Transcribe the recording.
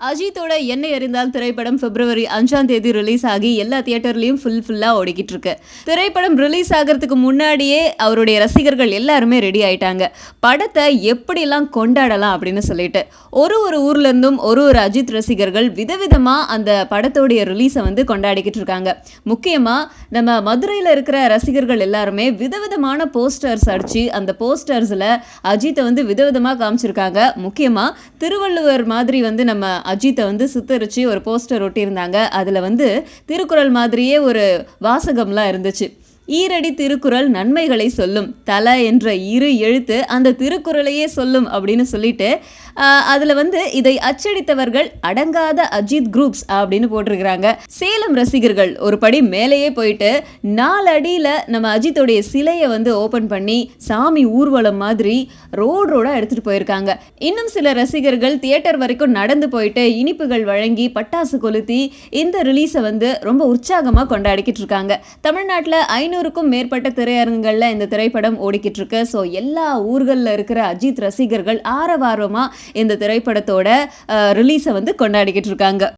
அஜித்தோட என்னை அறிந்தால் திரைப்படம் பிப்ரவரி 5ஆம் தேதி ரிலீஸ் ஆகி எல்லா தியேட்டர்லயும் ஃபுல்லா ஓடிக்கிட்டு இருக்கு. திரைப்படம் ரிலீஸ் ஆகிறதுக்கு முன்னாடியே அவருடைய ரசிகர்கள் எல்லாருமே ரெடி ஆயிட்டாங்க. படத்தை எப்படிலாம் கொண்டாடலாம் அப்படின்னு சொல்லிட்டு ஒரு ஊர்ல இருந்தும் ஒரு அஜித் ரசிகர்கள் விதவிதமா அந்த படத்தோடைய ரிலீஸை வந்து கொண்டாடிக்கிட்டு இருக்காங்க. முக்கியமா நம்ம மதுரையில் இருக்கிற ரசிகர்கள் எல்லாருமே விதவிதமான போஸ்டர்ஸ் அடிச்சு அந்த போஸ்டர்ஸ்ல அஜித்தை வந்து விதவிதமா காமிச்சிருக்காங்க. முக்கியமா திருவள்ளுவர் மாதிரி வந்து நம்ம அஜித்தை வந்து சித்தரிச்சு ஒரு போஸ்டர் ஒட்டியிருந்தாங்க. அதில் வந்து திருக்குறள் மாதிரியே ஒரு வாசகம்லாம் இருந்துச்சு. ஈரடி திருக்குறள் நன்மைகளை சொல்லும், தல என்ற இரு எழுத்து அந்த திருக்குறளையே சொல்லும் அப்படின்னு சொல்லிட்டு அதில் வந்து இதை அச்சடித்தவர்கள் அடங்காத அஜித் குரூப்ஸ் அப்படின்னு போட்டிருக்கிறாங்க. சேலம் ரசிகர்கள் ஒரு படி மேலேயே போயிட்டு 4 அடியில் நம்ம அஜித்தோடைய சிலையை வந்து ஓப்பன் பண்ணி சாமி ஊர்வலம் மாதிரி ரோடாக எடுத்துகிட்டு போயிருக்காங்க. இன்னும் சில ரசிகர்கள் தியேட்டர் வரைக்கும் நடந்து போயிட்டு இனிப்புகள் வழங்கி பட்டாசு கொளுத்தி இந்த ரிலீஸை வந்து ரொம்ப உற்சாகமாக கொண்டாடிக்கிட்டு இருக்காங்க. தமிழ்நாட்டில் 500க்கும் மேற்பட்ட திரையரங்குகளில் இந்த திரைப்படம் ஓடிக்கிட்டு இருக்கு. ஸோ எல்லா ஊர்களில் இருக்கிற அஜித் ரசிகர்கள் ஆரவாரமாக இந்த திரைப்படத்தோட ரிலீஸை வந்து கொண்டாடிக்கிட்டு இருக்காங்க.